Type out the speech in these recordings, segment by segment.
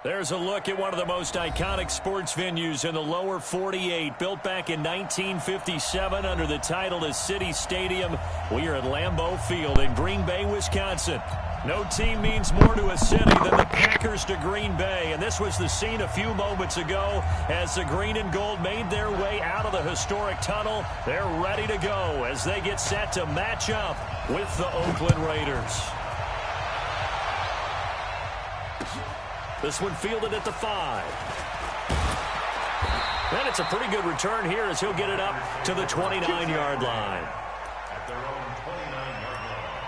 There's a look at one of the most iconic sports venues in the lower 48, built back in 1957 under the title of City Stadium. We are at Lambeau Field in Green Bay, Wisconsin. No team means more to a city than the Packers to Green Bay, and this was the scene a few moments ago as the green and gold made their way out of the historic tunnel. They're ready to go as they get set to match up with the Oakland Raiders. This one fielded at the 5. And it's a pretty good return here as he'll get it up to the 29-yard line. At their own 29-yard line.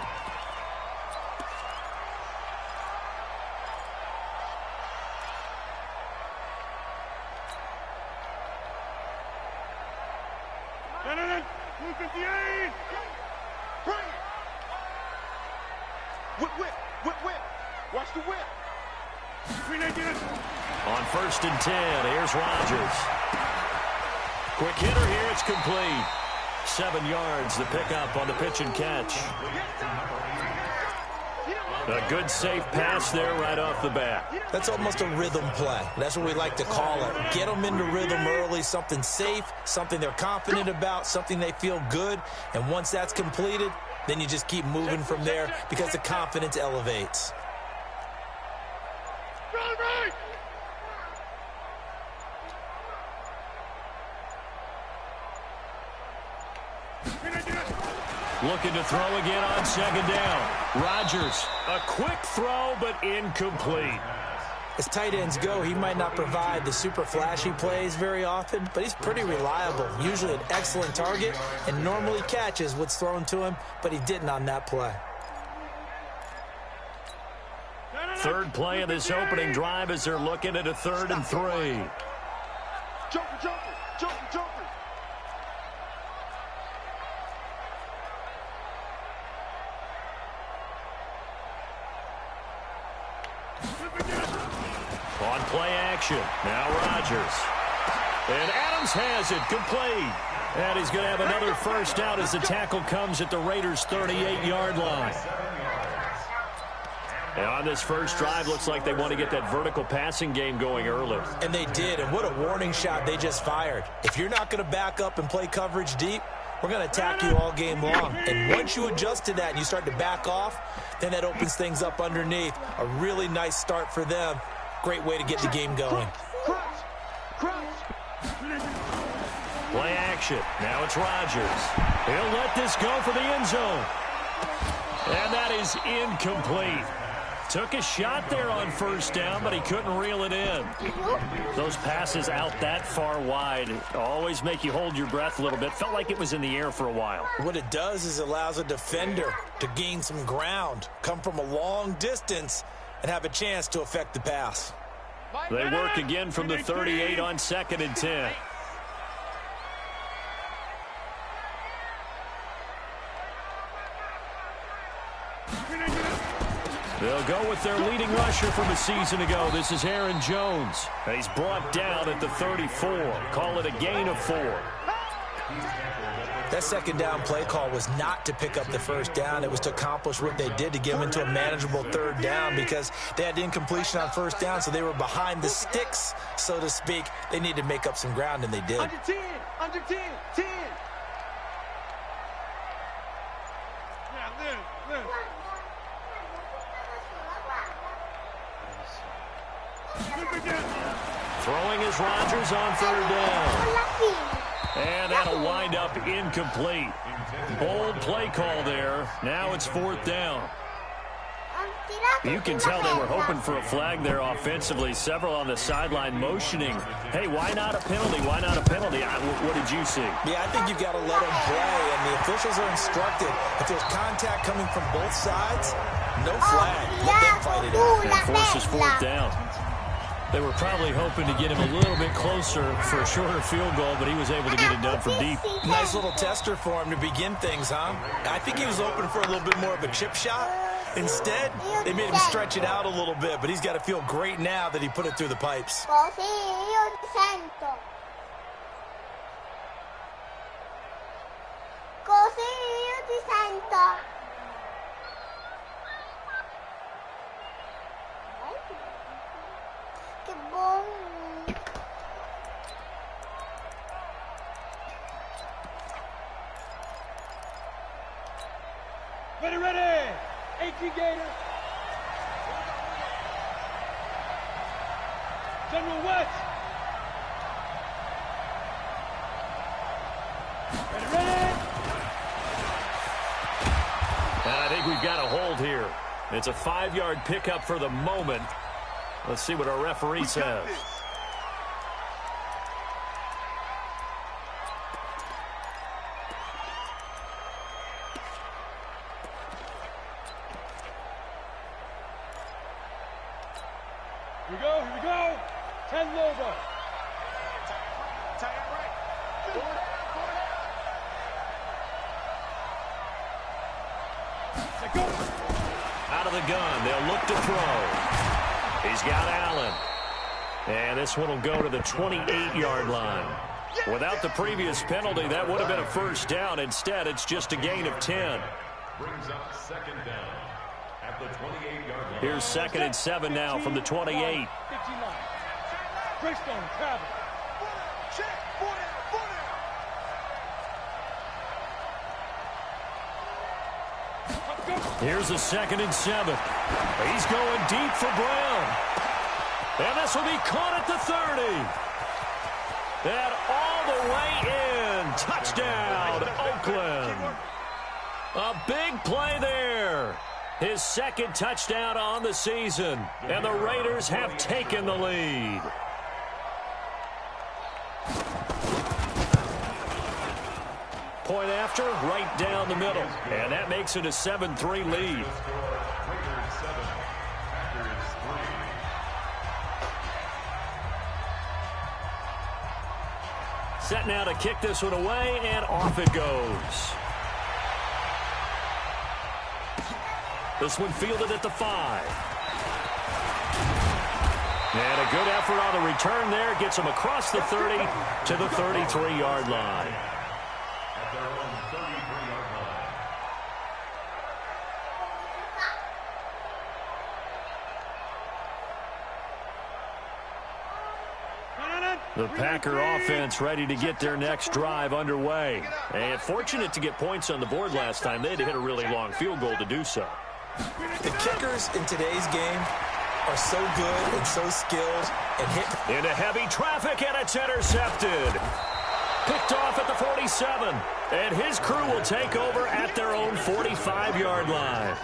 Whip. Watch the whip. On 1st and 10, here's Rodgers. Quick hitter here, it's complete. 7 yards, the pickup on the pitch and catch. A good safe pass there right off the bat. That's almost a rhythm play. That's what we like to call it. Get them into rhythm early, something safe, something they're confident about, something they feel good. And once that's completed, then you just keep moving from there because the confidence elevates. Looking to throw again on 2nd down. Rodgers, a quick throw, but incomplete. As tight ends go, he might not provide the super flashy plays very often, but he's pretty reliable. Usually an excellent target, and normally catches what's thrown to him, but he didn't on that play. Third play of this opening drive as they're looking at a 3rd and 3. Jumper. On play action, now Rodgers. And Adams has it, complete. And he's going to have another first down as the tackle comes at the Raiders' 38-yard line. And on this first drive, looks like they want to get that vertical passing game going early. And they did, and what a warning shot they just fired. If you're not going to back up and play coverage deep, we're going to attack you all game long. And once you adjust to that and you start to back off, then that opens things up underneath. A really nice start for them. Great way to get the game going. Play action. Now it's Rodgers. He'll let this go for the end zone. And that is incomplete. Took a shot there on 1st down, but he couldn't reel it in. Those passes out that far wide always make you hold your breath a little bit. Felt like it was in the air for a while. What it does is it allows a defender to gain some ground, come from a long distance, and have a chance to affect the pass. They work again from the 38 on 2nd and 10. They'll go with their leading rusher from a season ago. This is Aaron Jones. He's brought down at the 34. Call it a gain of 4. That 2nd down play call was not to pick up the 1st down. It was to accomplish what they did to get them into a manageable 3rd down because they had incompletion on 1st down, so they were behind the sticks, so to speak. They needed to make up some ground, and they did. Under 10. Throwing is Rodgers on 3rd down. And that'll wind up incomplete. Bold play call there. Now it's 4th down. You can tell they were hoping for a flag there offensively. Several on the sideline motioning. Hey, why not a penalty? Why not a penalty? What did you see? Yeah, I think you've got to let them play, and the officials are instructed. If there's contact coming from both sides, no flag. Let them fight it out. And forces 4th down. They were probably hoping to get him a little bit closer for a shorter field goal, but he was able to get it done from deep. Nice little tester for him to begin things, huh? I think he was open for a little bit more of a chip shot. Instead, they made him stretch it out a little bit, but he's got to feel great now that he put it through the pipes. Ready. 18 Gator. General West. Ready. And I think we've got a hold here. It's a 5-yard pickup for the moment. Let's see what our referee says. Here we go. 10 logo. Tie it right. Forward down. Out of the gun. They'll look to throw. He's got Allen. And this one will go to the 28-yard line. Without the previous penalty, that would have been a first down. Instead, it's just a gain of 10. Brings up second down at the 28-yard line. Here's 2nd and 7 now from the 28. 59. Greystone, travel. Check. 4 down. Here's a 2nd and 7. He's going deep for Brown. And this will be caught at the 30. And all the way in. Touchdown, Oakland. A big play there. His 2nd touchdown on the season. And the Raiders have taken the lead. Point after, right down the middle. And that makes it a 7-3 lead. Set now to kick this one away, and off it goes. This one fielded at the 5. And a good effort on the return there. Gets him across the 30 to the 33-yard line. At their own 33-yard line. The Packer offense ready to get their next drive underway. And fortunate to get points on the board last time. They had to hit a really long field goal to do so. The kickers in today's game are so good and so skilled and hit. Into heavy traffic, and it's intercepted. Picked off at the 47. And his crew will take over at their own 45-yard line.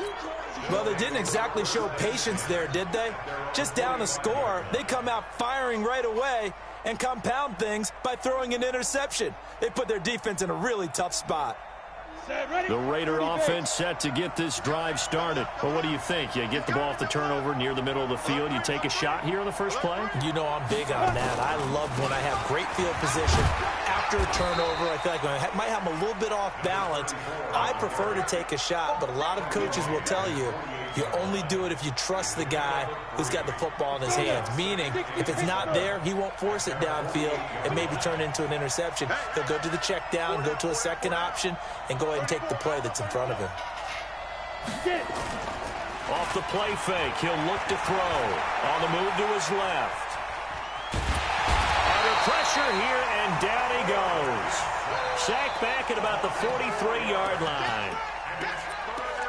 Well, they didn't exactly show patience there, did they? Just down a score, they come out firing right away and compound things by throwing an interception. They put their defense in a really tough spot. The Raider offense set to get this drive started. Well, what do you think? You get the ball off the turnover near the middle of the field. You take a shot here on the first play? You know I'm big on that. I love when I have great field position. After a turnover, I feel like I might have a little bit off balance. I prefer to take a shot, but a lot of coaches will tell you, you only do it if you trust the guy who's got the football in his hands. Meaning, if it's not there, he won't force it downfield and maybe turn it into an interception. He'll go to the check down, go to a second option, and go ahead and take the play that's in front of him. Off the play fake, he'll look to throw. On the move to his left. Under pressure here, and down he goes. Sacked back at about the 43-yard line.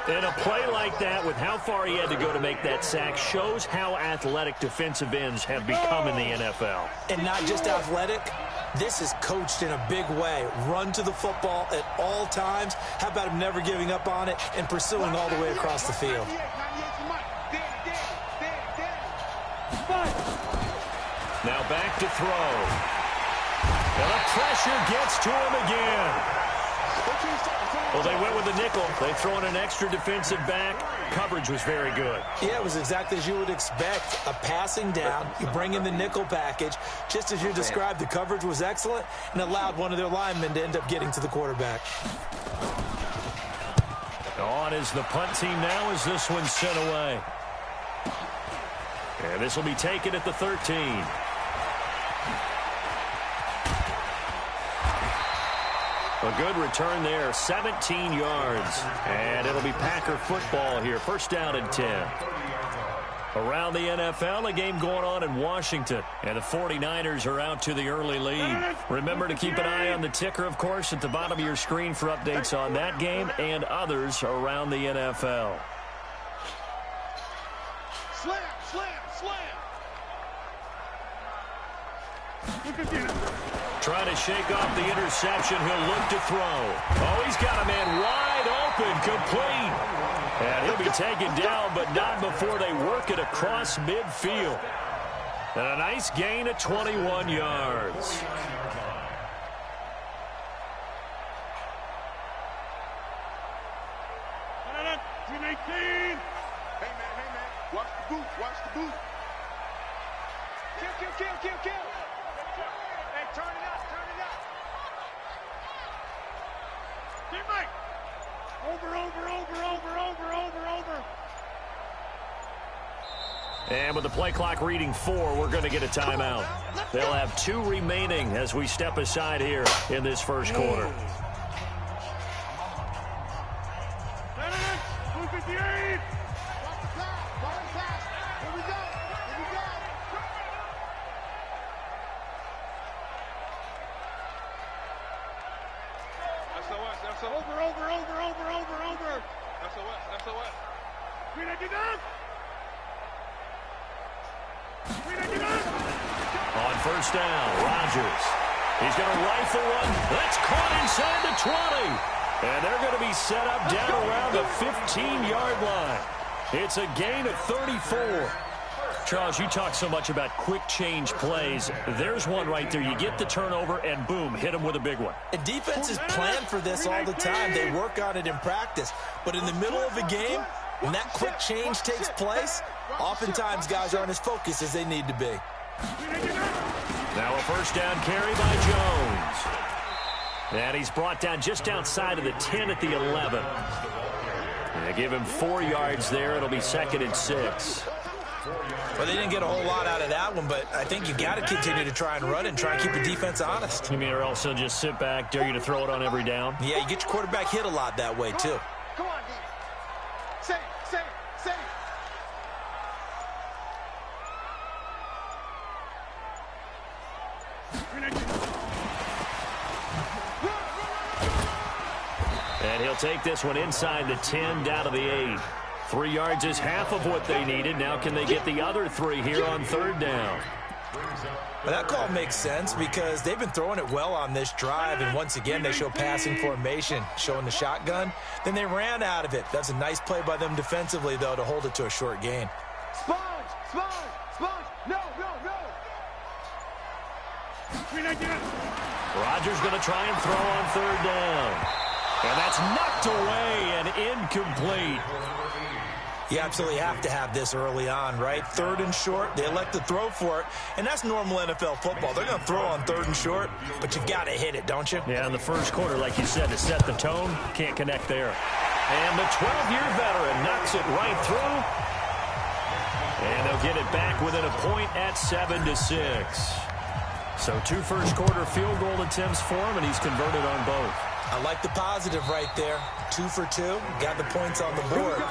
And a play like that, with how far he had to go to make that sack, shows how athletic defensive ends have become in the NFL. And not just athletic, this is coached in a big way. Run to the football at all times. How about him never giving up on it and pursuing all the way across the field? Now back to throw. And the pressure gets to him again. Well, they went with the nickel. They throw in an extra defensive back. Coverage was very good. Yeah, it was exactly as you would expect. A passing down. You bring in the nickel package. Just as you described, the coverage was excellent and allowed one of their linemen to end up getting to the quarterback. On is the punt team now as this one's sent away. And this will be taken at the 13. A good return there, 17 yards. And it'll be Packer football here, first down and 10. Around the NFL, a game going on in Washington. And the 49ers are out to the early lead. Remember to keep an eye on the ticker, of course, at the bottom of your screen for updates on that game and others around the NFL. Slam, slam, slam. Trying to shake off the interception. He'll look to throw. Oh, he's got a man wide open, complete. And he'll be taken down, but not before they work it across midfield. And a nice gain of 21 yards. Team 18. Hey, man. Watch the boot. Watch the boot. Kill. Hey, turn it up. Teammate. Over. And with the play clock reading 4, we're going to get a timeout. They'll have 2 remaining as we step aside here in this first quarter. 258. Here we go. SOS. Over. SOS. We did enough. On first down, Rodgers. He's going to rifle one. That's caught inside the 20. And they're going to be set up down around the 15-yard line. It's a gain of 34. Charles, you talk so much about quick change plays. There's one right there. You get the turnover, and boom, hit them with a big one. And defenses plan for this all the time. They work on it in practice. But in the middle of a game, when that quick change takes place, oftentimes guys aren't as focused as they need to be. Now a first down carry by Jones. And he's brought down just outside of the 10 at the 11. They give him 4 yards there. It'll be 2nd and 6. Well, they didn't get a whole lot out of that one, but I think you got to continue to try and run and try and keep the defense honest. You mean, or also just sit back, dare you to throw it on every down? Yeah, you get your quarterback hit a lot that way, too. Come on, D. Say. And he'll take this one inside the 10, down to the 8. 3 yards is half of what they needed. Now can they get the other 3 here on 3rd down? Well, that call makes sense because they've been throwing it well on this drive, and once again they show passing formation, showing the shotgun. Then they ran out of it. That's a nice play by them defensively, though, to hold it to a short gain. Sponge. No. Rodgers going to try and throw on 3rd down. And that's knocked away and incomplete. You absolutely have to have this early on, right? 3rd and short, they elect to throw for it, and that's normal NFL football. They're going to throw on 3rd and short, but you've got to hit it, don't you? Yeah, in the first quarter, like you said, to set the tone, can't connect there. And the 12-year veteran knocks it right through. And they'll get it back within a point at 7-6. So 2 first-quarter field goal attempts for him, and he's converted on both. I like the positive right there. 2 for 2, got the points on the board.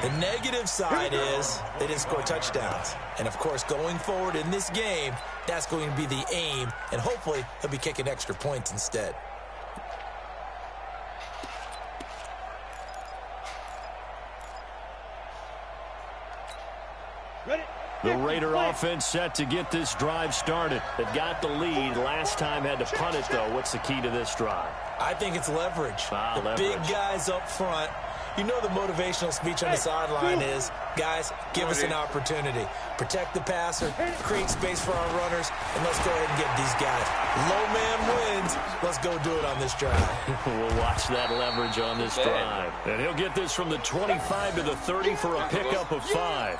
The negative side is they didn't score touchdowns. And, of course, going forward in this game, that's going to be the aim, and hopefully he'll be kicking extra points instead. The Raider offense set to get this drive started. They've got the lead. Last time had to punt it, though. What's the key to this drive? I think it's leverage. The big guys up front. You know the motivational speech on the sideline is, guys, give us an opportunity. Protect the passer, create space for our runners, and let's go ahead and get these guys. Low man wins. Let's go do it on this drive. We'll watch that leverage on this drive. And he'll get this from the 25 to the 30 for a pickup of 5.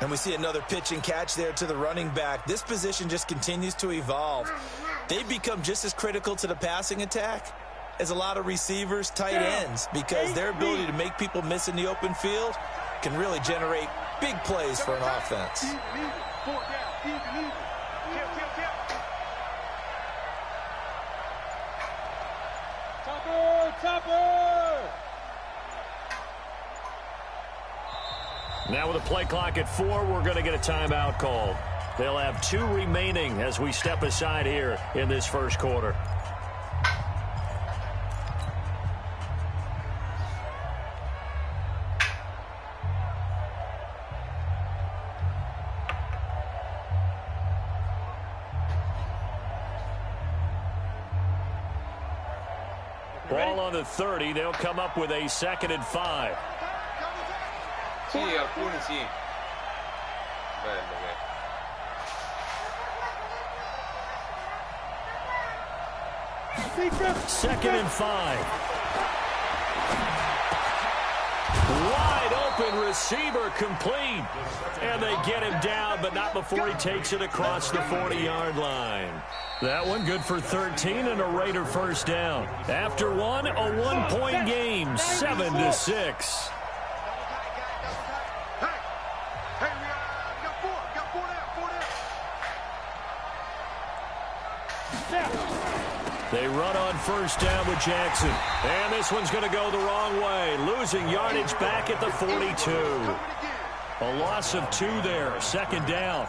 And we see another pitch and catch there to the running back. This position just continues to evolve. They've become just as critical to the passing attack as a lot of receivers, tight ends, because their ability to make people miss in the open field can really generate big plays for an offense. Topper! Now with a play clock at 4, we're going to get a timeout called. They'll have 2 remaining as we step aside here in this first quarter. Ball on the 30. They'll come up with a 2nd and 5. Sì, alcuni sì. Bello che. 2nd and 5. Wide open receiver complete. And they get him down, but not before he takes it across the 40-yard line. That one good for 13 and a Raider first down. After one, a 1-point game, 7-6. They run on first down with Jackson. And this one's going to go the wrong way. Losing yardage back at the 42. A loss of 2 there. 2nd down.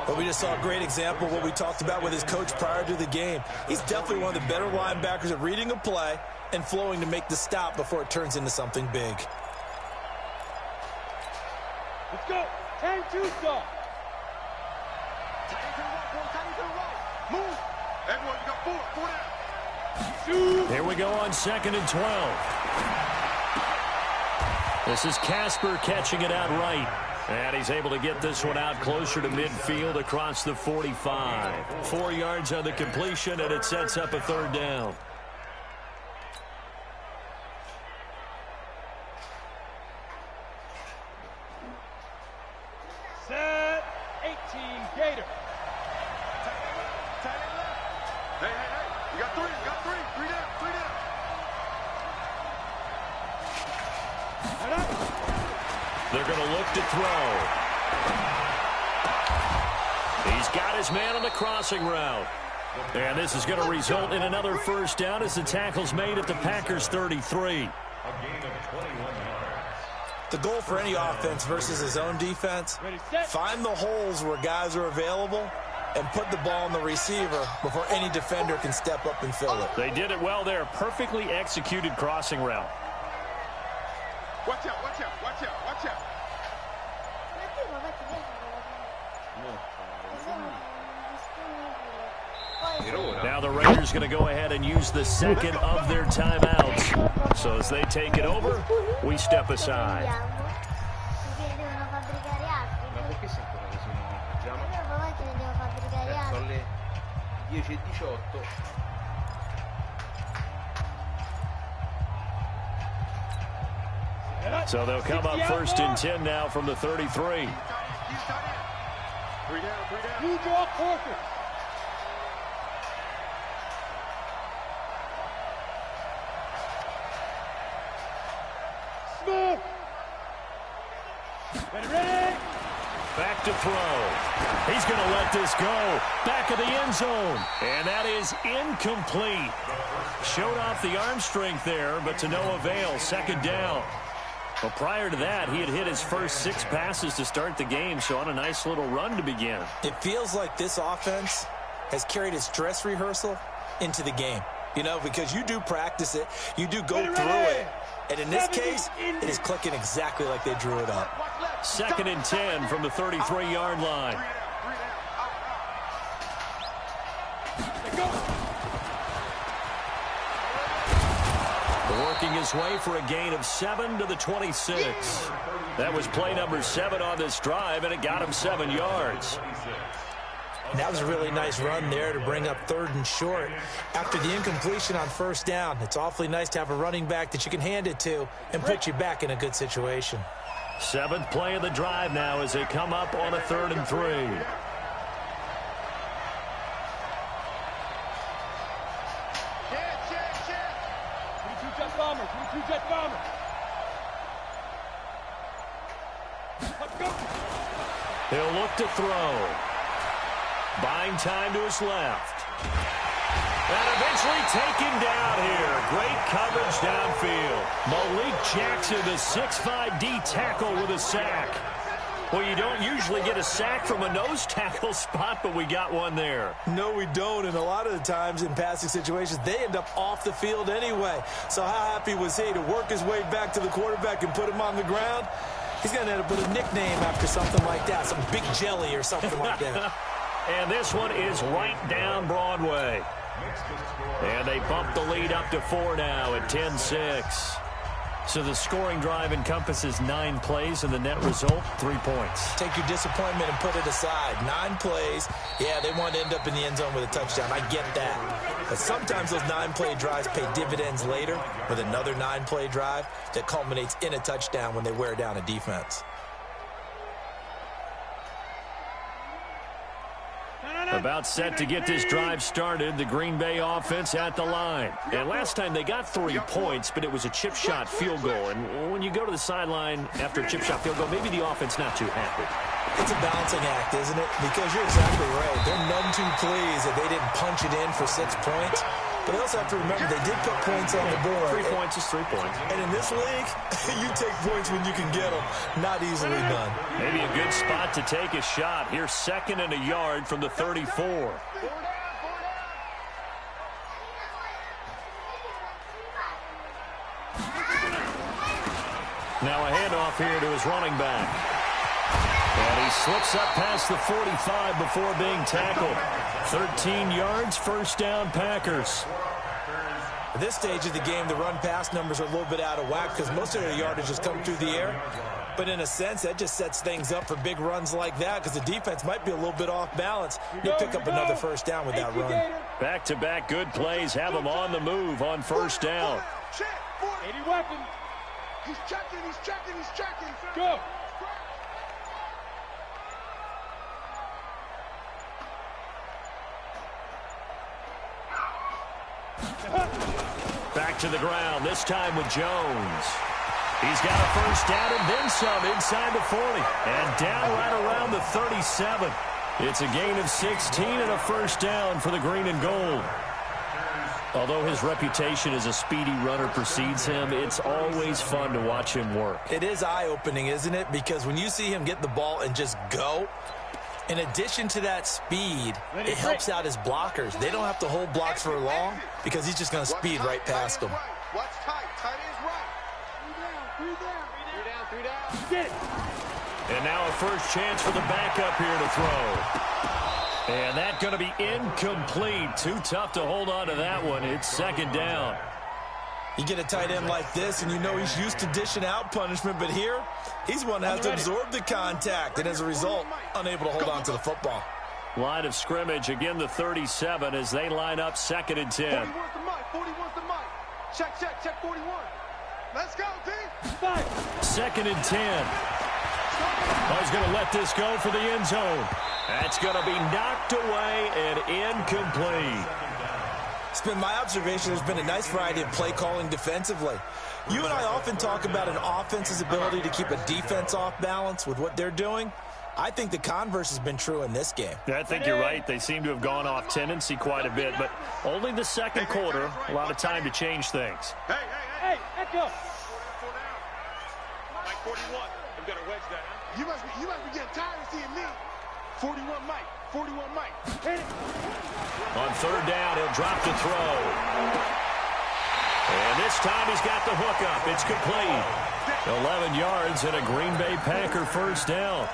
Well, we just saw a great example of what we talked about with his coach prior to the game. He's definitely one of the better linebackers at reading a play and flowing to make the stop before it turns into something big. Let's go. 10-2 stop. Move. Everyone, you got 4 down. Here we go on 2nd and 12. This is Casper catching it out right. And he's able to get this one out closer to midfield across the 45. 4 yards on the completion, and it sets up a 3rd down. Set. 18 Gator. Hey. You got 3. You got 3. 3 down. 3 down. They're going to look to throw. He's got his man on the crossing route. And this is going to result in another first down as the tackle's made at the Packers' 33. The goal for any offense versus his own defense, find the holes where guys are available and put the ball on the receiver before any defender can step up and fill it. They did it well there. Perfectly executed crossing route. Watch out, watch out, watch out, watch out. Now the Raiders going to go ahead and use the 2nd of their timeouts. So as they take it over, we step aside. Ma perché sei ancora così? Sono le 10:18. So they'll come up 1st and 10 now from the 33. 3 down, 3 down. You draw quarter. Smith. Ready. Back to throw. He's going to let this go. Back of the end zone. And that is incomplete. Showed off the arm strength there, but to no avail. 2nd down. Well, prior to that, he had hit his first 6 passes to start the game, so on a nice little run to begin. It feels like this offense has carried its dress rehearsal into the game. You know, because you do practice it, you do go through it, and in this case, it is clicking exactly like they drew it up. 2nd and 10 from the 33-yard line. Working his way for a gain of 7 to the 26. That was play number 7 on this drive, and it got him 7 yards. And that was a really nice run there to bring up 3rd and short. After the incompletion on 1st down, it's awfully nice to have a running back that you can hand it to and put you back in a good situation. 7th play of the drive now as they come up on a 3rd and 3. Jet bomber. Let's go. He'll look to throw. Buying time to his left. And eventually taken down here. Great coverage downfield. Malik Jackson, the 6'5" D tackle with a sack. Well, you don't usually get a sack from a nose tackle spot, but we got one there. No, we don't, and a lot of the times in passing situations, they end up off the field anyway. So how happy was he to work his way back to the quarterback and put him on the ground? He's going to end up with a nickname after something like that, some Big Jelly or something like that. And this one is right down Broadway. And they bump the lead up to 4 now at 10-6. So the scoring drive encompasses 9 plays, and the net result, 3 points. Take your disappointment and put it aside. 9 plays. Yeah, they want to end up in the end zone with a touchdown. I get that. But sometimes those 9-play drives pay dividends later with another 9-play drive that culminates in a touchdown when they wear down a defense. About set to get this drive started, the Green Bay offense at the line. And last time they got 3 points, but it was a chip shot field goal. And when you go to the sideline after a chip shot field goal, maybe the offense not too happy. It's a balancing act, isn't it? Because you're exactly right. They're none too pleased that they didn't punch it in for 6 points. But they also have to remember they did put points on the board. 3 points is 3 points. And in this league, you take points when you can get them. Not easily done. Maybe a good spot to take a shot. Here's 2nd and a yard from the 34. Now a handoff here to his running back. And he slips up past the 45 before being tackled. 13 yards, first down, Packers. At this stage of the game, the run-pass numbers are a little bit out of whack because most of their yardage has come through the air. But in a sense, that just sets things up for big runs like that because the defense might be a little bit off balance. They pick up another first down with that run. Back-to-back good plays have them on the move on first down. 80 weapon. He's checking. Go. Back to the ground, this time with Jones. He's got a first down and then some inside the 40. And down right around the 37. It's a gain of 16 and a first down for the green and gold. Although his reputation as a speedy runner precedes him, it's always fun to watch him work. It is eye-opening, isn't it? Because when you see him get the ball and just go, in addition to that speed, it helps out his blockers. They don't have to hold blocks for long because he's just going to speed right past them. Watch tight. Tight is right. 3 down. Get it. And now a first chance for the backup here to throw. And that's going to be incomplete. Too tough to hold on to that one. It's 2nd down. You get a tight end like this, and you know he's used to dishing out punishment, but here, he's one that has to absorb the contact, and as a result, unable to hold on to the football. Line of scrimmage, again the 37 as they line up 2nd and 10. 41's the mic. Check 41. Let's go, team. 2nd and 10. He's going to let this go for the end zone. That's going to be knocked away and incomplete. It's been my observation there's been a nice variety of play calling defensively. You and I often talk about an offense's ability to keep a defense off balance with what they're doing. I think the converse has been true in this game. I think you're right. They seem to have gone off tendency quite a bit, but only the 2nd quarter, a lot of time to change things. Hey, let's go. Mike 41. We've got to wedge that. You must be getting tired of seeing me. 41 Mike. Hit it. On 3rd down, he'll drop to throw. And this time he's got the hook up. It's complete. 11 yards and a Green Bay Packer first down.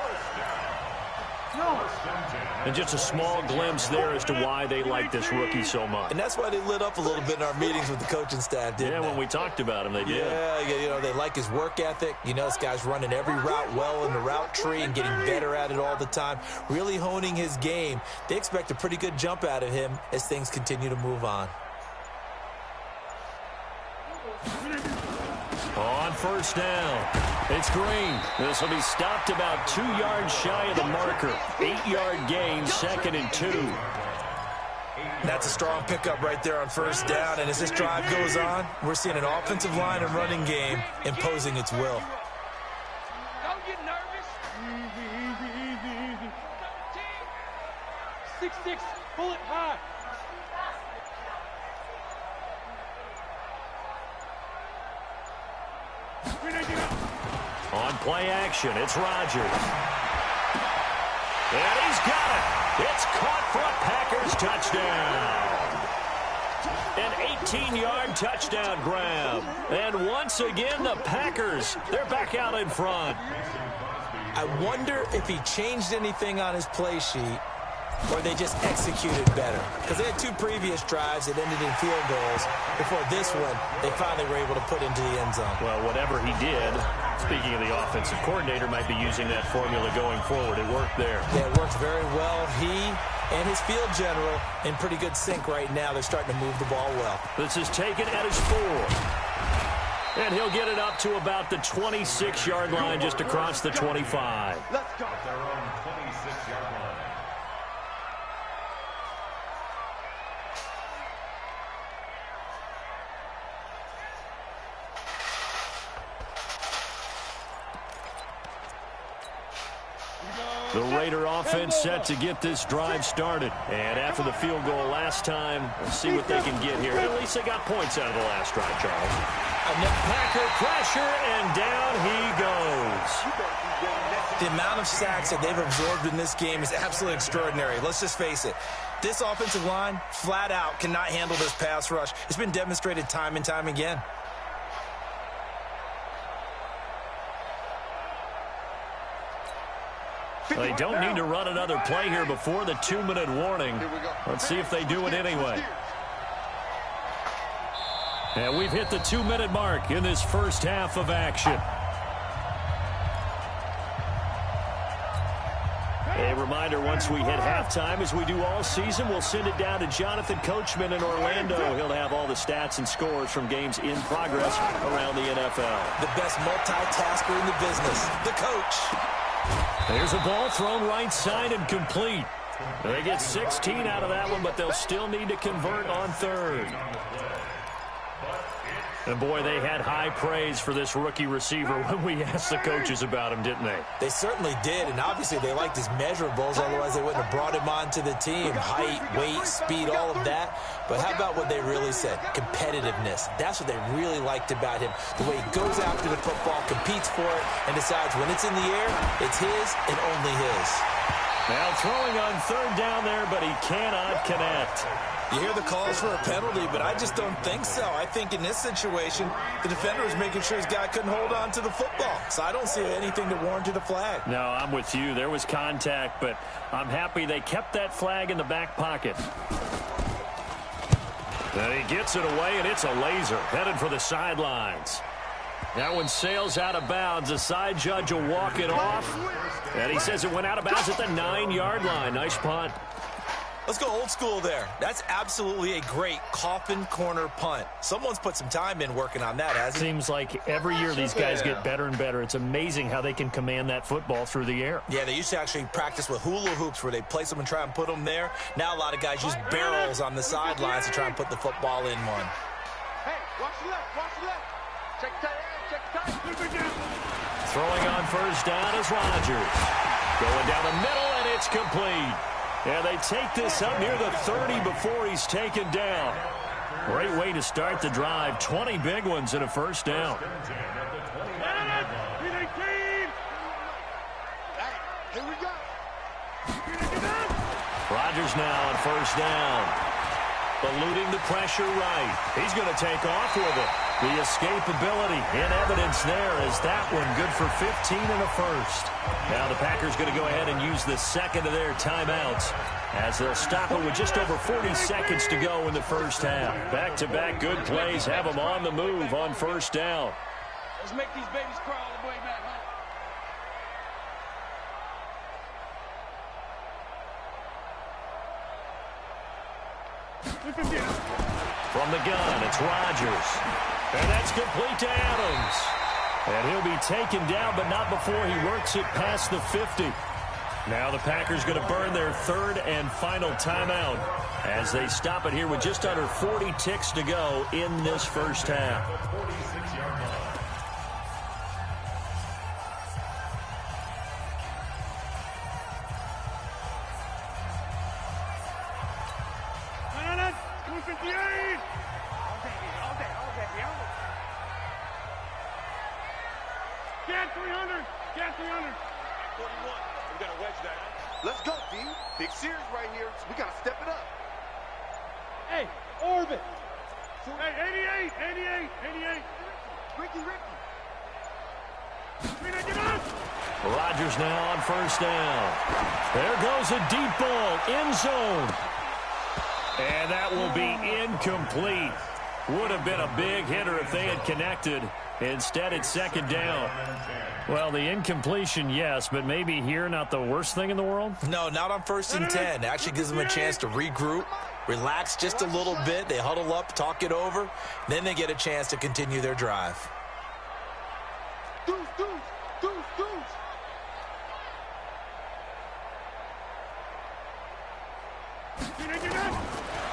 And just a small glimpse there as to why they like this rookie so much. And that's why they lit up a little bit in our meetings with the coaching staff, didn't they? When we talked about him, they did. Yeah, you know, they like his work ethic. You know, this guy's running every route well in the route tree and getting better at it all the time, really honing his game. They expect a pretty good jump out of him as things continue to move on. On first down, it's Green. This will be stopped about 2 yards shy of the marker. 8-yard gain, 2nd and 2. That's a strong pickup right there on first down. And as this drive goes on, we're seeing an offensive line and running game imposing its will. Don't get nervous. Easy. 6-6, pull it high. play action. It's Rodgers. And he's got it. It's caught for a Packers touchdown. An 18-yard touchdown grab. And once again, the Packers, they're back out in front. I wonder if he changed anything on his play sheet or they just executed better. Because they had 2 previous drives that ended in field goals. Before this one, they finally were able to put into the end zone. Well, whatever he did, speaking of the offensive coordinator, might be using that formula going forward. It worked there. Yeah, it worked very well. He and his field general in pretty good sync right now. They're starting to move the ball well. This is taken at his 4. And he'll get it up to about the 26-yard line, just across the 25. Let's go. At their own 26-yard line. The Raider offense set to get this drive started. And after the field goal last time, we'll see what they can get here. At least they got points out of the last drive, Charles. Packer pressure, and down he goes. The amount of sacks that they've absorbed in this game is absolutely extraordinary. Let's just face it. This offensive line, flat out, cannot handle this pass rush. It's been demonstrated time and time again. They don't need to run another play here before the 2-minute warning. Let's see if they do it anyway. And we've hit the 2-minute mark in this first half of action. A reminder, once we hit halftime, as we do all season, we'll send it down to Jonathan Coachman in Orlando. He'll have all the stats and scores from games in progress around the NFL. The best multitasker in the business, the coach. There's a ball thrown right side and complete. They get 16 out of that one, but they'll still need to convert on 3rd. And boy, they had high praise for this rookie receiver when we asked the coaches about him, didn't they? They certainly did, and obviously they liked his measurables, otherwise they wouldn't have brought him onto the team. Height, weight, speed, all of that. But how about what they really said? Competitiveness. That's what they really liked about him. The way he goes after the football, competes for it, and decides when it's in the air, it's his and only his. Now throwing on 3rd down there, but he cannot connect. You hear the calls for a penalty, but I just don't think so. I think in this situation, the defender was making sure his guy couldn't hold on to the football. So I don't see anything to warrant a flag. No, I'm with you. There was contact, but I'm happy they kept that flag in the back pocket. And he gets it away, and it's a laser headed for the sidelines. That one sails out of bounds. The side judge will walk it off. And he says it went out of bounds at the 9-yard line. Nice punt. Let's go old school there. That's absolutely a great coffin corner punt. Someone's put some time in working on that, hasn't he? Seems like every year these guys get better and better. It's amazing how they can command that football through the air. Yeah, they used to actually practice with hula hoops where they place them and try and put them there. Now a lot of guys use barrels on the sidelines to try and put the football in one. Hey, watch the left, watch the left. Check tight end, check tight. Throwing on 1st down is Rodgers. Going down the middle, and it's complete. And they take this up near the 30 before he's taken down. Great way to start the drive. 20 big ones and a 1st down. Here we go. Rodgers now on 1st down. Eluding the pressure right. He's going to take off with it. The escapability in evidence there as that one good for 15 and a 1st. Now the Packers going to go ahead and use the 2nd of their timeouts as they'll stop it with just over 40 seconds to go in the 1st half. Back-to-back good plays have them on the move on 1st down. Let's make these babies crawl all the way back home. From the gun, it's Rodgers. And that's complete to Adams. And he'll be taken down, but not before he works it past the 50. Now the Packers going to burn their 3rd and final timeout as they stop it here with just under 40 ticks to go in this 1st half. Get 300. Get 300. 41. We got to wedge that. Let's go, D. Big series right here. We got to step it up. Hey, orbit. Hey, 88. Ricky. Rodgers now on first down. There goes a deep ball, end zone. And that will be incomplete. Would have been a big hitter if they had connected. Instead, it's second down. Well, the incompletion, yes, but maybe here not the worst thing in the world? No, not on 1st and 10. Actually gives them a chance to regroup, relax just a little bit. They huddle up, talk it over. Then they get a chance to continue their drive. Deuce.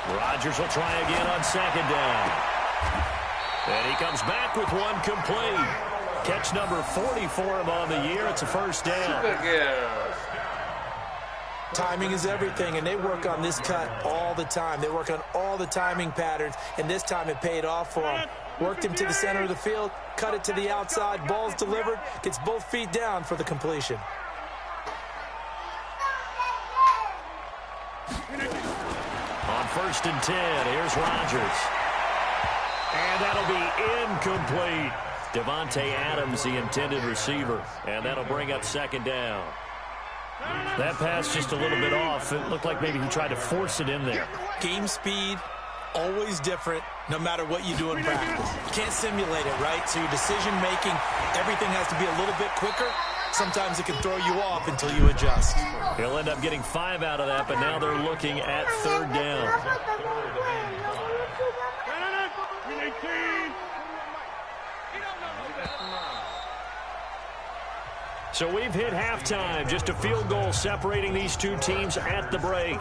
Rodgers will try again on second down. And he comes back with one complete. Catch number 40 for him on the year. It's a first down. Timing is everything, and they work on this cut all the time. They work on all the timing patterns, and this time it paid off for them. Worked him to the center of the field, cut it to the outside, ball's delivered, gets both feet down for the completion. On 1st and 10, here's Rodgers. And that'll be incomplete. Devontae Adams, the intended receiver. And that'll bring up second down. That pass just a little bit off. It looked like maybe he tried to force it in there. Game speed, always different, no matter what you do in practice. You can't simulate it, right? So your decision-making, everything has to be a little bit quicker. Sometimes it can throw you off until you adjust. He'll end up getting 5 out of that, but now they're looking at third down. So we've hit halftime. Just a field goal separating these two teams at the break.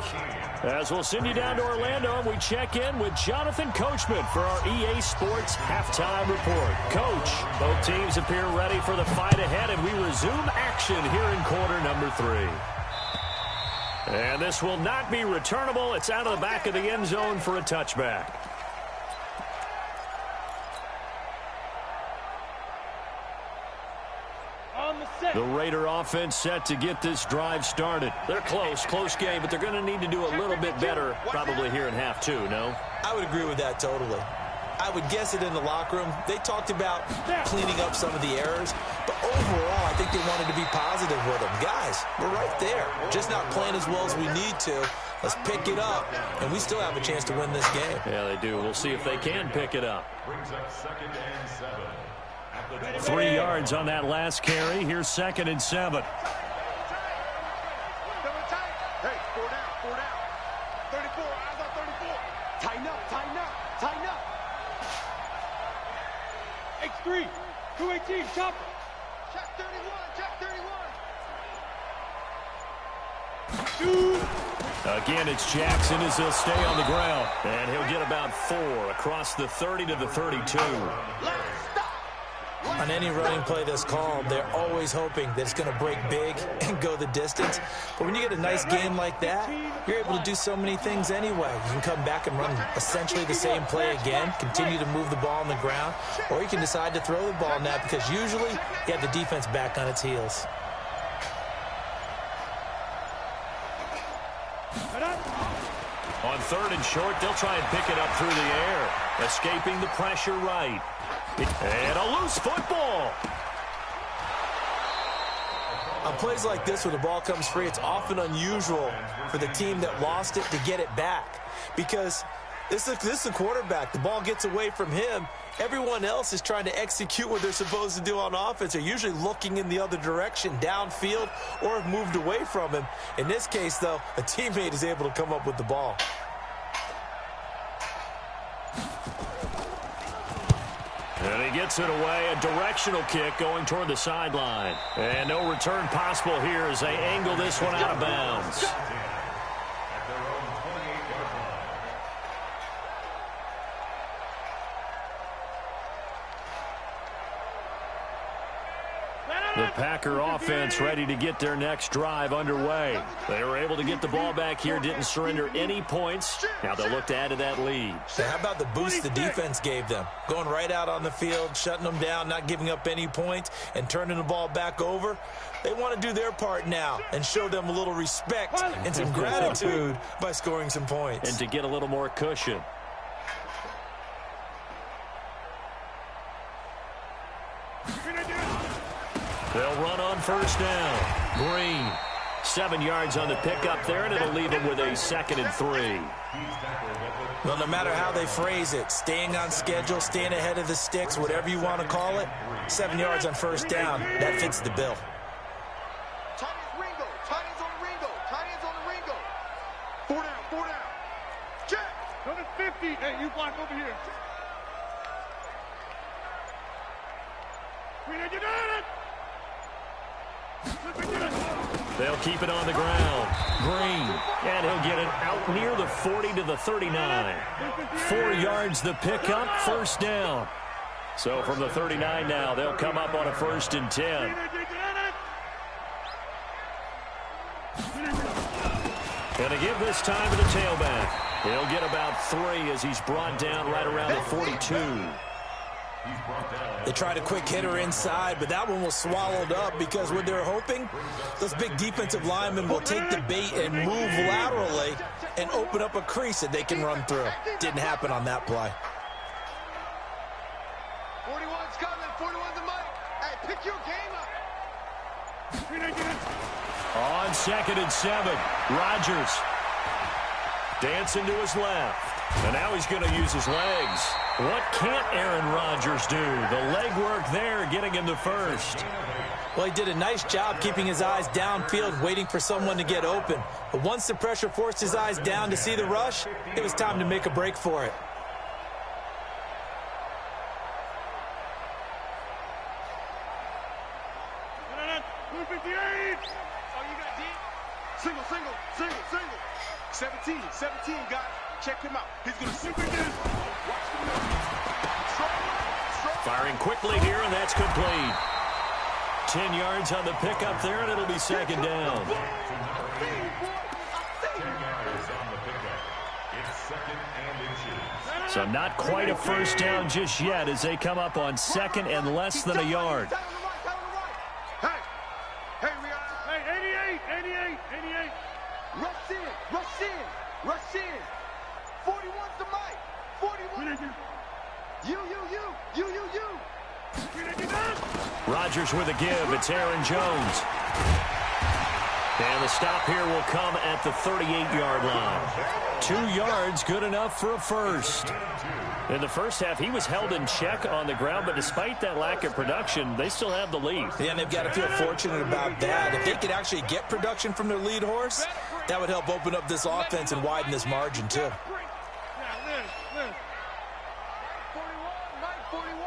As we'll send you down to Orlando, and we check in with Jonathan Coachman for our EA Sports Halftime Report. Coach, both teams appear ready for the fight ahead, and we resume action here in quarter number 3. And this will not be returnable. It's out of the back of the end zone for a touchback. The Raider offense set to get this drive started. They're close game, but they're going to need to do a little bit better probably here in half 2, no? I would agree with that totally. I would guess it in the locker room. They talked about cleaning up some of the errors, but overall, I think they wanted to be positive with them. Guys, we're right there. Just not playing as well as we need to. Let's pick it up, and we still have a chance to win this game. Yeah, they do. We'll see if they can pick it up. Brings up 2nd and 7. 3 yards on that last carry. Here's 2nd and 7. Hey, 4 down. 34, eyes on 34. Tighten up. X3, 218, chopper. Check 31. Again, it's Jackson as he'll stay on the ground. And he'll get about 4 across the 30 to the 32. On any running play that's called, they're always hoping that it's going to break big and go the distance. But when you get a nice game like that, you're able to do so many things anyway. You can come back and run essentially the same play again, continue to move the ball on the ground, or you can decide to throw the ball now because usually you have the defense back on its heels. On 3rd and short, they'll try and pick it up through the air, escaping the pressure right. And a loose football. On plays like this where the ball comes free, it's often unusual for the team that lost it to get it back because this is the quarterback. The ball gets away from him. Everyone else is trying to execute what they're supposed to do on offense. They're usually looking in the other direction, downfield, or have moved away from him. In this case, though, a teammate is able to come up with the ball. And he gets it away, a directional kick going toward the sideline. And no return possible here as they angle this one out of bounds. The Packer offense ready to get their next drive underway. They were able to get the ball back here, didn't surrender any points. Now they'll look to add to that lead. So how about the boost the defense gave them? Going right out on the field, shutting them down, not giving up any points, and turning the ball back over. They want to do their part now and show them a little respect and some gratitude by scoring some points. And to get a little more cushion. They'll run on first down. Green, 7 yards on the pickup there, and it'll leave him with a 2nd and 3. Well, no matter how they phrase it, staying on schedule, staying ahead of the sticks, whatever you want to call it, 7 yards on first down, that fits the bill. Tight ends Ringo. Tight ends on the Ringo. Tight ends on the Ringo. 4 down, 4 down. Check. Go to 50. Hey, you block over here. We did it. They'll keep it on the ground. Green, and he'll get it out near the 40 to the 39. 4 yards the pickup, first down. So from the 39 now, they'll come up on a 1st and 10. And to give this time to the tailback. He'll get about 3 as he's brought down right around the 42. They tried a quick hitter inside, but that one was swallowed up because what they're hoping, those big defensive linemen will take the bait and move laterally and open up a crease that they can run through. Didn't happen on that play. 41's coming. 41's the mic. Hey, pick your game up. On 2nd and 7, Rodgers dancing to his left. And now he's going to use his legs. What can't Aaron Rodgers do? The leg work there, getting him the first. Well, he did a nice job keeping his eyes downfield, waiting for someone to get open. But once the pressure forced his eyes down to see the rush, it was time to make a break for it. Single, single, single, single. 17, guys. Check him out. He's going to shoot again. Watch the middle. Firing quickly here, and that's complete. 10 yards on the pickup there, and it'll be 2nd down. 10 yards on the pickup. It's 2nd and inches. So not quite a first down just yet as they come up on 2nd and less than a yard. Hey, Rihanna. Hey, 88. Rush in. 41's the mic. 41. You. Rodgers with a give. It's Aaron Jones. And the stop here will come at the 38-yard line. 2 yards, good enough for a first. In the first half, he was held in check on the ground, but despite that lack of production, they still have the lead. Yeah, and they've got to feel fortunate about that. If they could actually get production from their lead horse, that would help open up this offense and widen this margin, too. 41.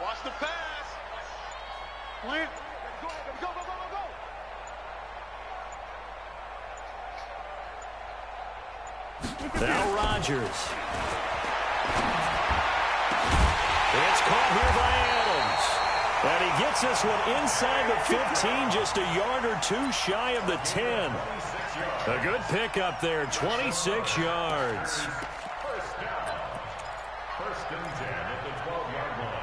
Watch the pass. Plant. Go. Now Rodgers. It's caught here by Adams. And he gets this one inside the 15, just a yard or 2 shy of the 10. A good pickup there, 26 yards. First down. 1st and 10 at the 12-yard line.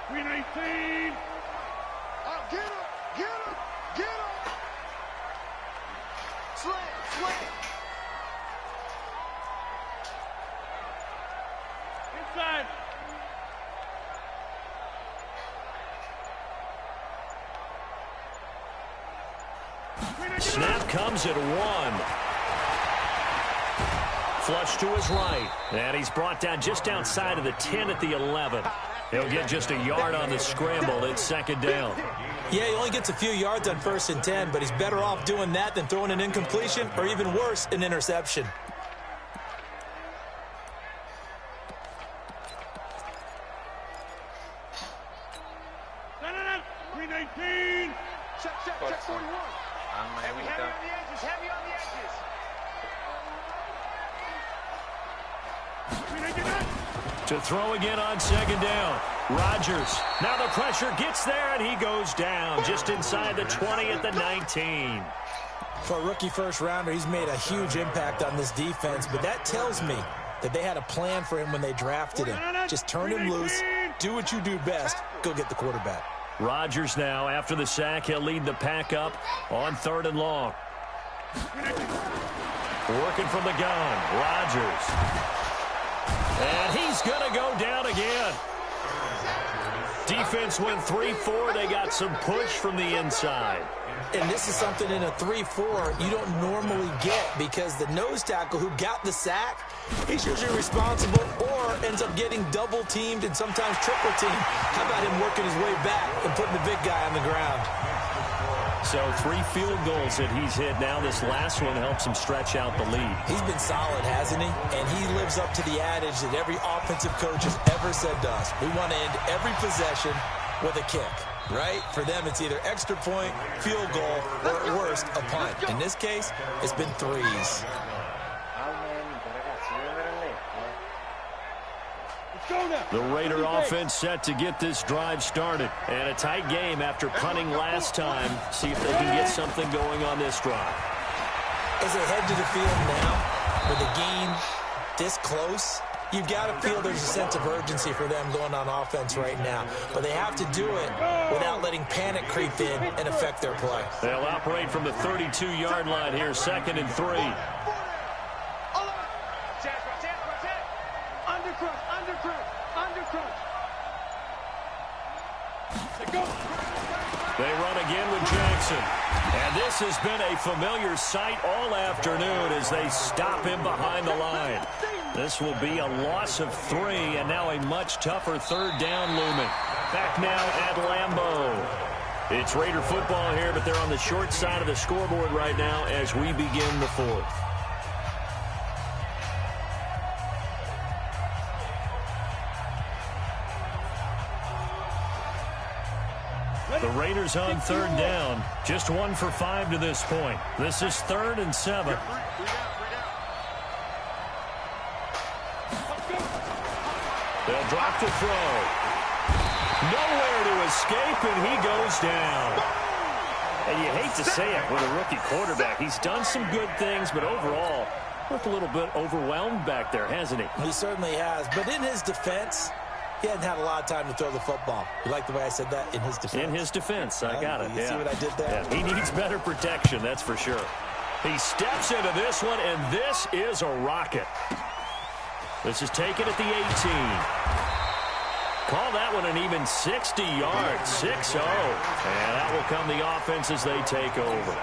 319. Oh, get him. Slam. Inside. Snap comes at 1. Flush to his right. And he's brought down just outside of the 10 at the 11. He'll get just a yard on the scramble. It's 2nd down. Yeah, he only gets a few yards on 1st and 10, but he's better off doing that than throwing an incompletion or even worse, an interception. Check 41. Heavy on the edges. To throw again on second down. Rodgers. Now the pressure gets there, and he goes down just inside the 20 at the 19. For a rookie first-rounder, he's made a huge impact on this defense, but that tells me that they had a plan for him when they drafted him. Just turn him loose, do what you do best, go get the quarterback. Rodgers now, after the sack, he'll lead the pack up on 3rd and long. Working from the gun, Rodgers. And he's going to go down again. Defense went 3-4. They got some push from the inside. And this is something in a 3-4 you don't normally get because the nose tackle who got the sack, he's usually responsible or ends up getting double-teamed and sometimes triple-teamed. How about him working his way back and putting the big guy on the ground? So 3 field goals that he's hit now. This last one helps him stretch out the lead. He's been solid, hasn't he? And he lives up to the adage that every offensive coach has ever said to us. We want to end every possession with a kick, right? For them, it's either extra point, field goal, or at worst, a punt. In this case, it's been 3s. The Raider offense set to get this drive started. And a tight game after punting last time. See if they can get something going on this drive. As they head to the field now, with the game this close, you've got to feel there's a sense of urgency for them going on offense right now. But they have to do it without letting panic creep in and affect their play. They'll operate from the 32-yard line here, 2nd and 3. They run again with Jackson. And this has been a familiar sight all afternoon as they stop him behind the line. This will be a loss of 3, and now a much tougher 3rd down looming. Back now at Lambeau. It's Raider football here, but they're on the short side of the scoreboard right now as we begin the 4th. The Raiders on 3rd down. Just 1 for 5 to this point. This is 3rd and 7. They'll drop the throw. Nowhere to escape, and he goes down. And you hate to say it with a rookie quarterback. He's done some good things, but overall, looked a little bit overwhelmed back there, hasn't he? He certainly has. But in his defense, he hadn't had a lot of time to throw the football. You like the way I said that? In his defense. In his defense. I got it. You see what I did there? Yeah, he needs better protection, that's for sure. He steps into this one, and this is a rocket. This is taken at the 18. Call that one an even 60 yards, 6-0. And that will come the offense as they take over.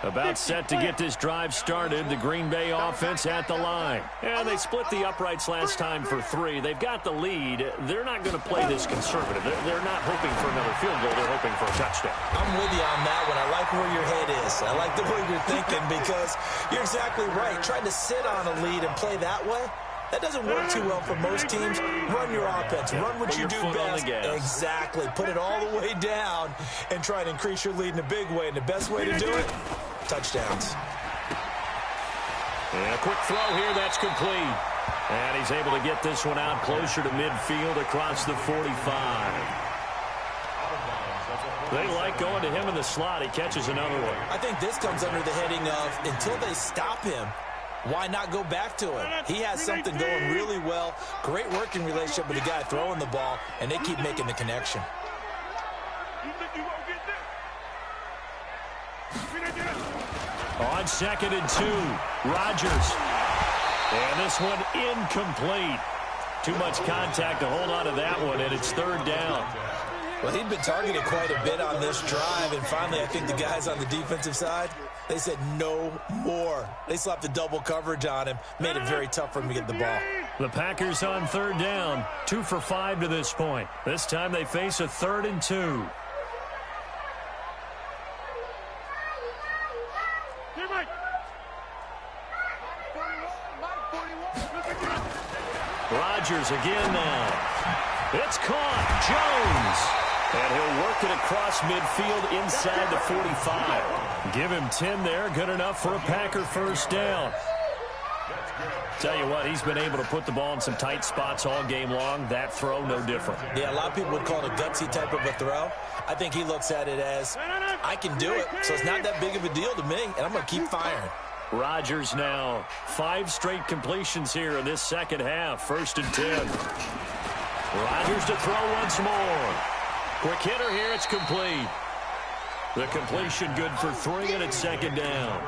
About set to get this drive started. The Green Bay offense at the line. And they split the uprights last time for 3. They've got the lead. They're not going to play this conservative. They're not hoping for another field goal. They're hoping for a touchdown. I'm with you on that one. I like where your head is. I like the way you're thinking because you're exactly right. Trying to sit on a lead and play that way, that doesn't work too well for most teams. Run your offense. Run what you do best. Exactly. Put it all the way down and try to increase your lead in a big way. And the best way to do it, touchdowns. And a quick throw here. That's complete. And he's able to get this one out closer to midfield across the 45. They like going to him in the slot. He catches another one. I think this comes under the heading of until they stop him, why not go back to him? He has something going really well. Great working relationship with the guy throwing the ball, and they keep making the connection. On 2nd and 2, Rodgers. And this one incomplete. Too much contact to hold on to that one, and it's 3rd down. Well, he'd been targeted quite a bit on this drive, and finally I think the guys on the defensive side, they said no more. They slapped the double coverage on him, made it very tough for him to get the ball. The Packers on 3rd down, 2 for 5 to this point. This time they face a 3rd and 2. Rodgers again now. It's caught. Jones. And he'll work it across midfield inside the 45. Give him 10 there. Good enough for a Packer first down. Tell you what, he's been able to put the ball in some tight spots all game long. That throw, no different. Yeah, a lot of people would call it a gutsy type of a throw. I think he looks at it as, I can do it, so it's not that big of a deal to me, and I'm going to keep firing. Rodgers now 5 straight completions here in this second half. 1st and 10. Rodgers to throw once more. Quick hitter here. It's complete. The completion good for 3, and it's 2nd down.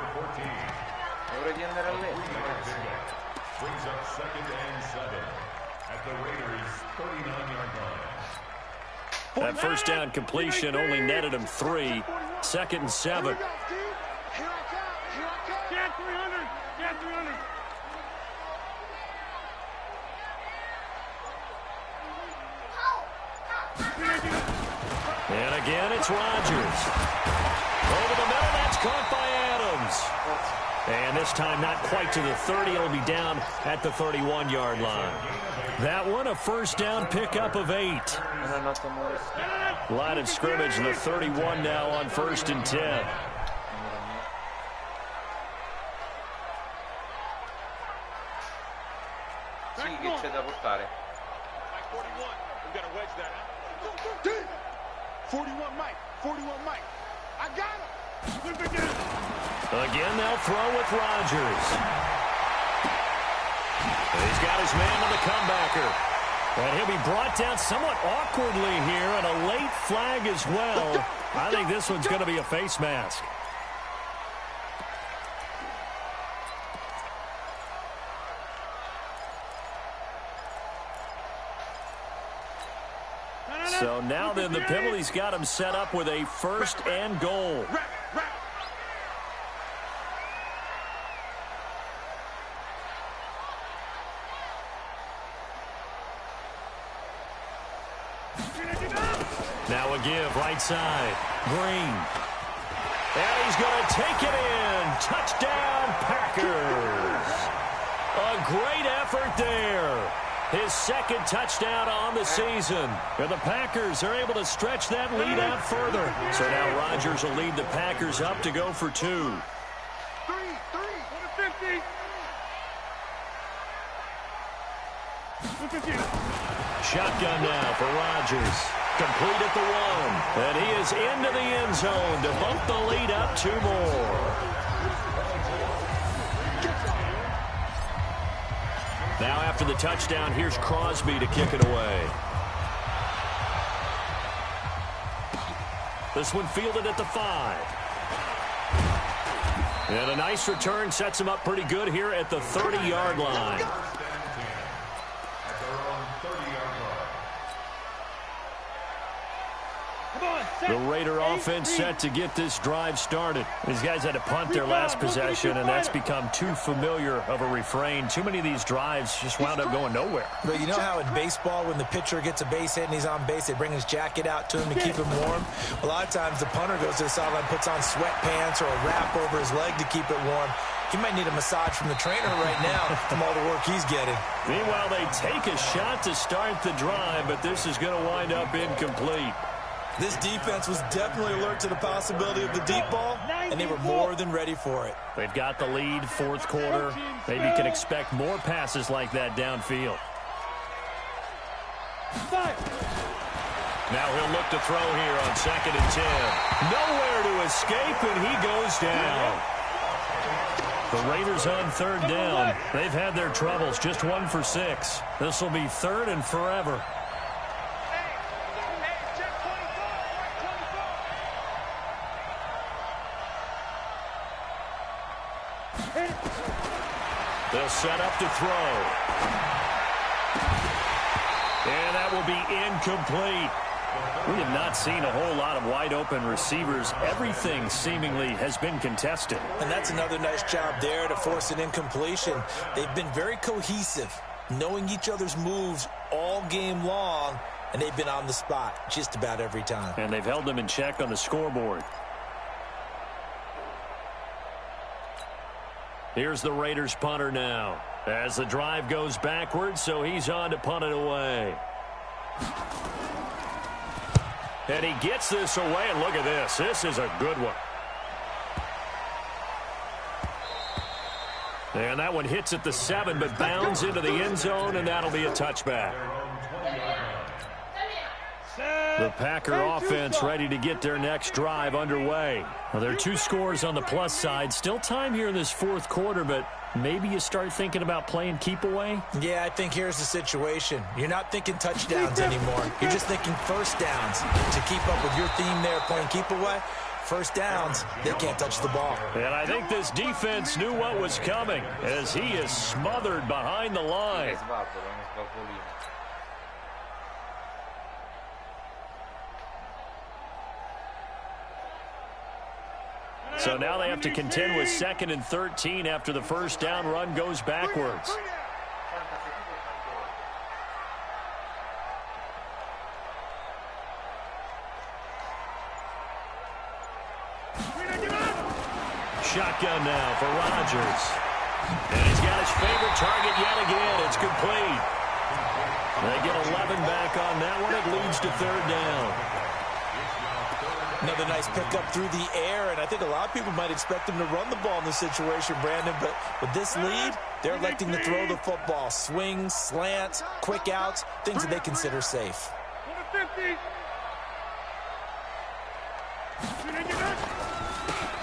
Brings up 2nd and 7 at the Raiders' 39-yard line. That first down completion only netted him 3. 2nd and 7. Get 300. Get 300. And again, it's Rodgers. Over the middle, that's caught by Adams. And this time not quite to the 30. It'll be down at the 31-yard line. That one, a first down pickup of 8. Line of scrimmage, the 31 now on 1st and 10. Sì, che c'è da portare. 41. We got to wedge that out. 41 Mike. 41 Mike. I got him. Again, they'll throw with Rodgers. He's got his man on the comebacker. And he'll be brought down somewhat awkwardly here, and a late flag as well. I think this one's going to be a face mask. So now then the penalty's got him set up with a 1st and goal. Now a give, right side. Green. And he's going to take it in. Touchdown, Packers. A great effort there. His 2nd touchdown on the season. And the Packers are able to stretch that lead out further. So now Rodgers will lead the Packers up to go for 2. 3. 50. Shotgun now for Rodgers. Complete at the 1. And he is into the end zone to bump the lead up 2 more. Now after the touchdown, here's Crosby to kick it away. This one fielded at the 5. And a nice return sets him up pretty good here at the 30-yard line. The Raider offense set to get this drive started. These guys had to punt their last possession, and that's become too familiar of a refrain. Too many of these drives just wound up going nowhere. But you know how in baseball, when the pitcher gets a base hit and he's on base, they bring his jacket out to him to keep him warm? A lot of times the punter goes to the sideline, puts on sweatpants or a wrap over his leg to keep it warm. He might need a massage from the trainer right now from all the work he's getting. Meanwhile, they take a shot to start the drive, but this is going to wind up incomplete. This defense was definitely alert to the possibility of the deep ball, and they were more than ready for it. They've got the lead, 4th quarter. Maybe you can expect more passes like that downfield. Now he'll look to throw here on 2nd and 10. Nowhere to escape, and he goes down. The Raiders on 3rd down. They've had their troubles, just 1 for 6. This will be 3rd and forever. They'll set up to throw. And that will be incomplete. We have not seen a whole lot of wide-open receivers. Everything seemingly has been contested. And that's another nice job there to force an incompletion. They've been very cohesive, knowing each other's moves all game long, and they've been on the spot just about every time. And they've held them in check on the scoreboard. Here's the Raiders punter now. As the drive goes backwards, so he's on to punt it away. And he gets this away, and look at this. This is a good one. And that one hits at the 7, but bounds into the end zone, and that'll be a touchback. The Packer offense ready to get their next drive underway. Well, there are 2 scores on the plus side. Still time here in this fourth quarter, but maybe you start thinking about playing keep away? Yeah, I think here's the situation. You're not thinking touchdowns anymore. You're just thinking first downs. To keep up with your theme there, playing keep away, first downs, they can't touch the ball. And I think this defense knew what was coming as he is smothered behind the line. So now they have to contend with 2nd and 13 after the first down run goes backwards. Shotgun now for Rodgers. And he's got his favorite target yet again. It's complete. They get 11 back on that one. It leads to 3rd down. Another nice pickup through the air, and I think a lot of people might expect him to run the ball in this situation, Brandon, but with this lead, they're electing to throw the football. Swings, slants, quick outs, things that they consider safe.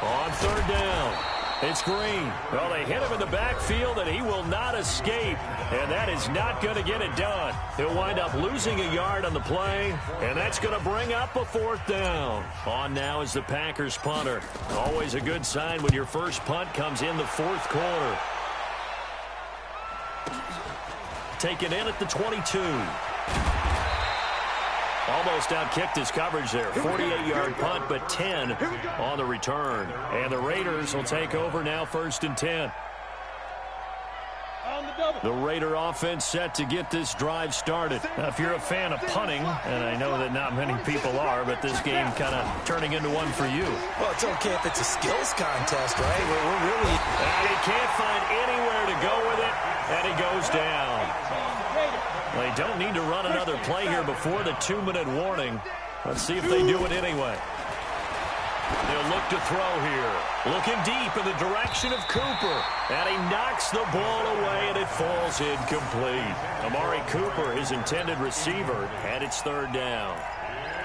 On 3rd down, it's Green. Well, they hit him in the backfield, and he will not escape, and that is not going to get it done. He'll wind up losing a yard on the play, and that's going to bring up a 4th down. On now is the Packers punter. Always a good sign when your first punt comes in the 4th quarter. Taken in at the 22. Almost outkicked his coverage there. 48-yard punt, but 10 on the return. And the Raiders will take over now 1st and 10. The Raider offense set to get this drive started. Now, if you're a fan of punting, and I know that not many people are, but this game kind of turning into one for you. Well, it's okay if it's a skills contest, right? We're really... And he can't find anywhere to go with it, and he goes down. They don't need to run another play here before the 2-minute warning. Let's see if they do it anyway. They'll look to throw here. Looking deep in the direction of Cooper. And he knocks the ball away, and it falls incomplete. Amari Cooper, his intended receiver, and it's 3rd down.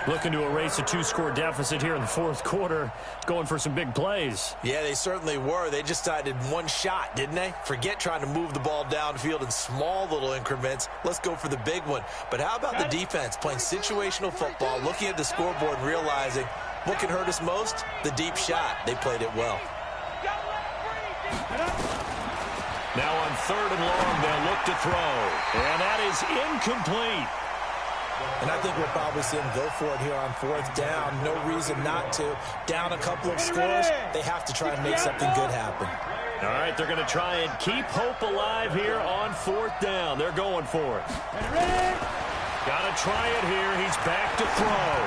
Looking to erase a 2-score deficit here in the 4th quarter. Going for some big plays. Yeah, they certainly were. They just decided one shot, didn't they? Forget trying to move the ball downfield in small little increments. Let's go for the big one. But how about the defense playing situational football, looking at the scoreboard and realizing what can hurt us most? The deep shot. They played it well. Now on 3rd and long, they'll look to throw. And that is incomplete. And I think we'll probably see them go for it here on 4th down. No reason not to. Down a couple of scores, they have to try and make something good happen. All right, they're going to try and keep hope alive here on 4th down. They're going for it. Got to try it here. He's back to throw.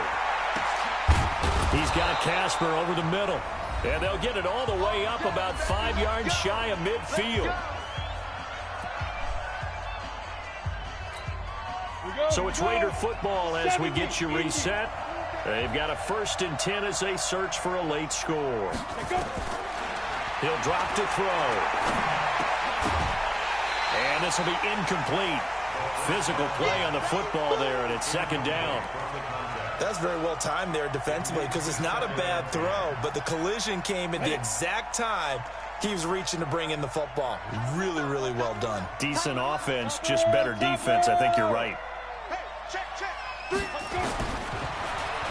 He's got Casper over the middle. And they'll get it all the way up about 5 yards shy of midfield. So it's Raider football as we get you reset. They've got a 1st and 10 as they search for a late score. He'll drop to throw. And this will be incomplete. Physical play on the football there, and it's 2nd down. That's very well timed there defensively because it's not a bad throw, but the collision came at the exact time he was reaching to bring in the football. Really, really well done. Decent offense, just better defense. I think you're right.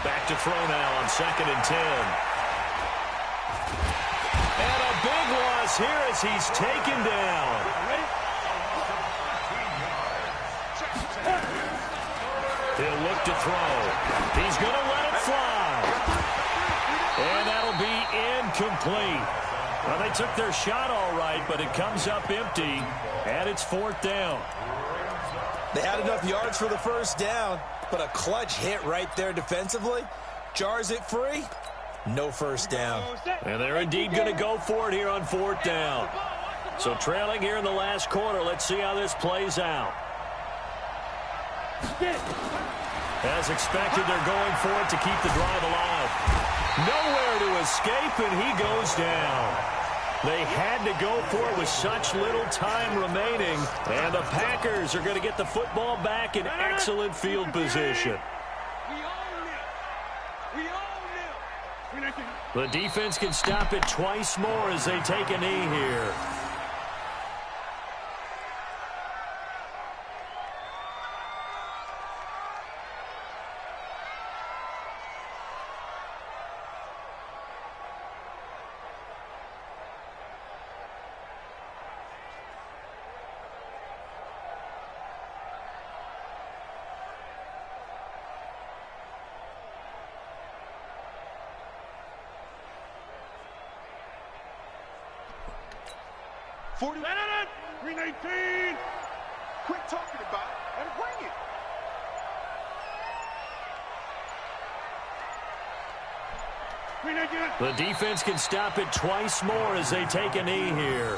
Back to throw now on 2nd and 10. And a big loss here as he's taken down. He'll look to throw. He's going to let it fly. And that'll be incomplete. Well, they took their shot all right, but it comes up empty, and it's 4th down. They had enough yards for the 1st down, but a clutch hit right there defensively. Jars it free. No 1st down. And they're indeed going to go for it here on 4th down. So trailing here in the last quarter. Let's see how this plays out. As expected, they're going for it to keep the drive alive. Nowhere to escape, and he goes down. They had to go for it with such little time remaining, and the Packers are going to get the football back in excellent field position. The defense can stop it twice more as they take a knee here. Green 18. Quit talking about it and bring it. The defense can stop it twice more as they take a knee here.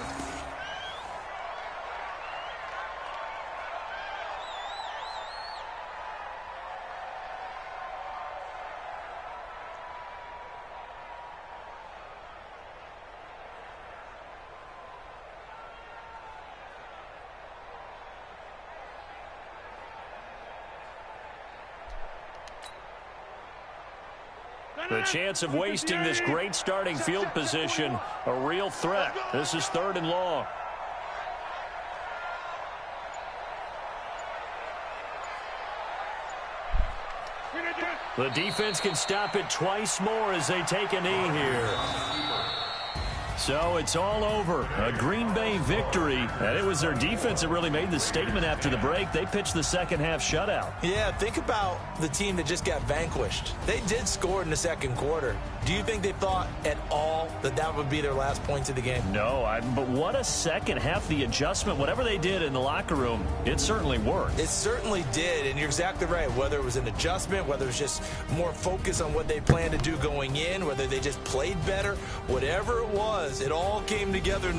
The chance of wasting this great starting field position, a real threat. This is 3rd and long. The defense can stop it twice more as they take a knee here. So it's all over. A Green Bay victory, and it was their defense that really made the statement after the break. They pitched the second-half shutout. Yeah, think about the team that just got vanquished. They did score in the second quarter. Do you think they thought at all that that would be their last points of the game? No, but what a second half. The adjustment, whatever they did in the locker room, it certainly worked. It certainly did, and you're exactly right. Whether it was an adjustment, whether it was just more focus on what they planned to do going in, whether they just played better, whatever it was, it all came together.